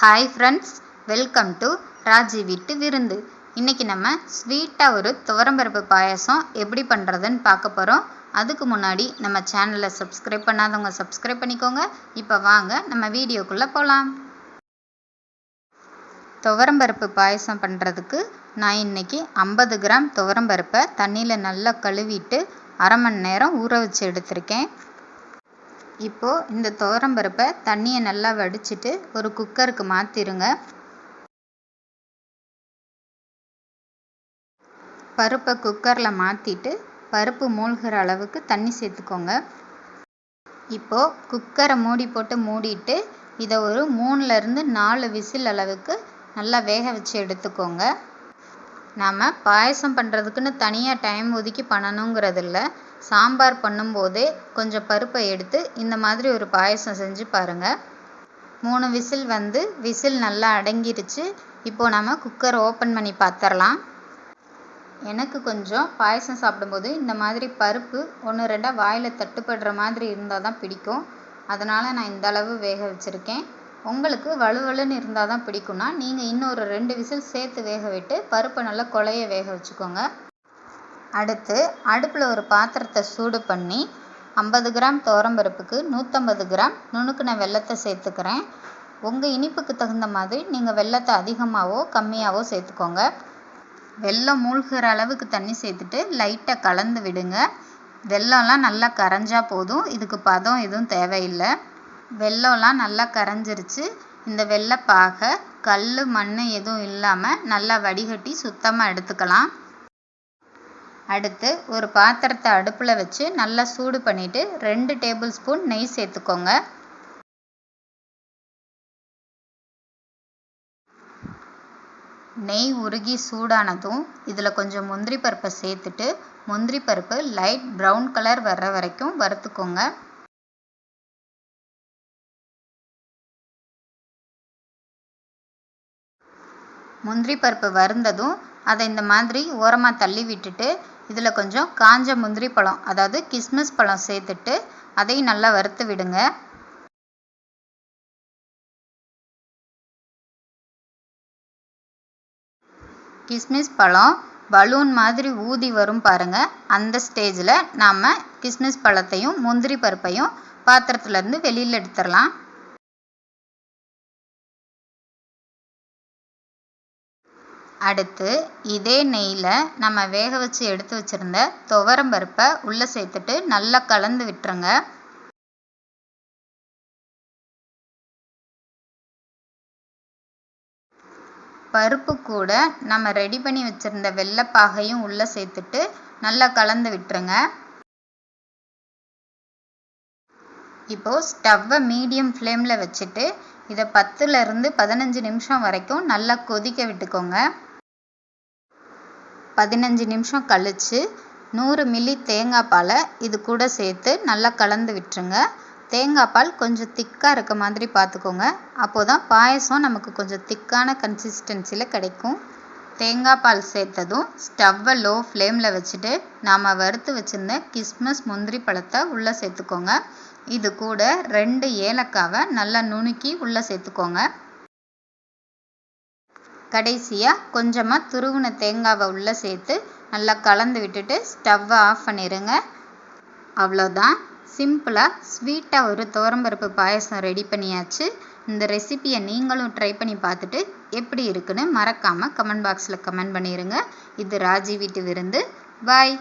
Hi friends, welcome to Raji வீட்டு விருந்து. இன்றைக்கி நம்ம ஸ்வீட்டாக ஒரு துவரம்பருப்பு பாயாசம் எப்படி பண்ணுறதுன்னு பார்க்க போகிறோம். அதுக்கு முன்னாடி நம்ம சேனலை சப்ஸ்கிரைப் பண்ணாதவங்க சப்ஸ்கிரைப் பண்ணிக்கோங்க. இப்போ வாங்க நம்ம வீடியோக்குள்ளே போகலாம். துவரம்பருப்பு பாயாசம் பண்ணுறதுக்கு நான் இன்றைக்கி 50 கிராம் துவரம்பருப்பை தண்ணியில் நல்லா கழுவிட்டு அரை மணி நேரம் ஊற வச்சு எடுத்திருக்கேன். இப்போது இந்த துவரம்பருப்பை தண்ணியை நல்லா வடிச்சிட்டு ஒரு குக்கருக்கு மாற்றிடுங்க. பருப்பை குக்கரில் மாற்றிட்டு பருப்பு மூழ்கிற அளவுக்கு தண்ணி சேர்த்துக்கோங்க. இப்போது குக்கரை மூடி போட்டு மூடிட்டு இதை ஒரு 3லேருந்து 4 விசில் அளவுக்கு நல்லா வேக வச்சு எடுத்துக்கோங்க. நாம் பாயசம் பண்ணுறதுக்குன்னு தனியாக டைம் ஒதுக்கி பண்ணணுங்கிறது இல்லை. சாம்பார் பண்ணும்போதே கொஞ்சம் பருப்பை எடுத்து இந்த மாதிரி ஒரு பாயசம் செஞ்சு பாருங்கள். 3 விசில் விசில் நல்லா அடங்கிருச்சு. இப்போது நம்ம குக்கரை ஓப்பன் பண்ணி பார்த்துடலாம். எனக்கு கொஞ்சம் பாயசம் சாப்பிடும்போது இந்த மாதிரி பருப்பு 1-2 வாயில் தட்டுப்படுற மாதிரி இருந்தால் தான் பிடிக்கும். அதனால் நான் இந்த அளவு வேக வச்சுருக்கேன். உங்களுக்கு வலுவலுன்னு இருந்தால் தான் பிடிக்கும்னா நீங்கள் இன்னொரு 2 விசில் சேர்த்து வேக விட்டு பருப்பை நல்லா குழைய வேக வச்சுக்கோங்க. அடுத்து அடுப்பில் ஒரு பாத்திரத்தை சூடு பண்ணி 50 கிராம் துவரம்பருப்புக்கு 150 கிராம் நுணுக்கின வெல்லத்தை சேர்த்துக்கிறேன். உங்கள் இனிப்புக்கு தகுந்த மாதிரி நீங்கள் வெல்லத்தை அதிகமாகவோ கம்மியாகவோ சேர்த்துக்கோங்க. வெல்லம் மூழ்கிற அளவுக்கு தண்ணி சேர்த்துட்டு லைட்டாக கலந்து விடுங்க. வெல்லம்லாம் நல்லா கரைஞ்சா போதும், இதுக்கு பதம் எதுவும் தேவையில்லை. வெல்லம்லாம் நல்லா கரைஞ்சிருச்சு. இந்த வெல்லப்பாகை கல் மண் எதுவும் இல்லாமல் நல்லா வடிகட்டி சுத்தமாக எடுத்துக்கலாம். அடுத்து ஒரு பாத்திரத்தை அடுப்பில் வச்சு நல்லா சூடு பண்ணிவிட்டு 2 டேபிள் ஸ்பூன் நெய் சேர்த்துக்கோங்க. நெய் உருகி சூடானதும் இதில் கொஞ்சம் முந்திரி பருப்பை சேர்த்துட்டு முந்திரி பருப்பு லைட் ப்ரௌன் கலர் வர்ற வரைக்கும் வறுத்துக்கோங்க. முந்திரி பருப்பு வறுந்ததும் அதை இந்த மாதிரி ஓரமாக தள்ளி விட்டுட்டு இதில் கொஞ்சம் காஞ்ச முந்திரி பழம், அதாவது கிஸ்மிஸ் பழம் சேர்த்துட்டு அதையும் நல்லா வறுத்து விடுங்க. கிஸ்மிஸ் பழம் பலூன் மாதிரி ஊதி வரும் பாருங்கள். அந்த ஸ்டேஜில் நாம் கிஸ்மிஸ் பழத்தையும் முந்திரி பருப்பையும் பாத்திரத்துலேருந்து வெளியில் எடுத்துடலாம். அடுத்து இதே நெய்யில் நம்ம வேக வச்சு எடுத்து வச்சுருந்த துவரம்பருப்பை உள்ளே சேர்த்துட்டு நல்லா கலந்து விட்டுருங்க. பருப்பு கூட நம்ம ரெடி பண்ணி வச்சுருந்த வெல்லப்பாகையும் உள்ளே சேர்த்துட்டு நல்லா கலந்து விட்டுருங்க. இப்போது ஸ்டவ்வை மீடியம் ஃப்ளேமில் வச்சுட்டு இதை 10லேருந்து 15 நிமிஷம் வரைக்கும் நல்லா கொதிக்க விட்டுக்கோங்க. 15 நிமிஷம் கழித்து 100 மில்லி தேங்காய் பாலை இது கூட சேர்த்து நல்லா கலந்து விட்டுருங்க. தேங்காய் பால் கொஞ்சம் திக்காக இருக்க மாதிரி பார்த்துக்கோங்க. அப்போ தான் பாயசம் நமக்கு கொஞ்சம் திக்கான கன்சிஸ்டன்சியில் கிடைக்கும். தேங்காய் பால் சேர்த்ததும் ஸ்டவ்வை லோ ஃப்ளேமில் வச்சுட்டு நாம் வறுத்து வச்சுருந்த கிஸ்மிஸ் முந்திரி பழத்தை உள்ளே சேர்த்துக்கோங்க. இது கூட 2 ஏலக்காவை நல்லா நுணுக்கி உள்ளே சேர்த்துக்கோங்க. கடைசியாக கொஞ்சமாக துருவின தேங்காவை உள்ளே சேர்த்து நல்லா கலந்து விட்டுட்டு ஸ்டவ்வை ஆஃப் பண்ணிடுங்க. அவ்வளோதான், சிம்பிளாக ஸ்வீட்டாக ஒரு துவரம்பருப்பு பாயசம் ரெடி பண்ணியாச்சு. இந்த ரெசிபியை நீங்களும் ட்ரை பண்ணி பார்த்துட்டு எப்படி இருக்குன்னு மறக்காமல் கமெண்ட் பாக்ஸில் கமெண்ட் பண்ணிடுங்க. இது ராஜி வீட்டு விருந்து. பாய்.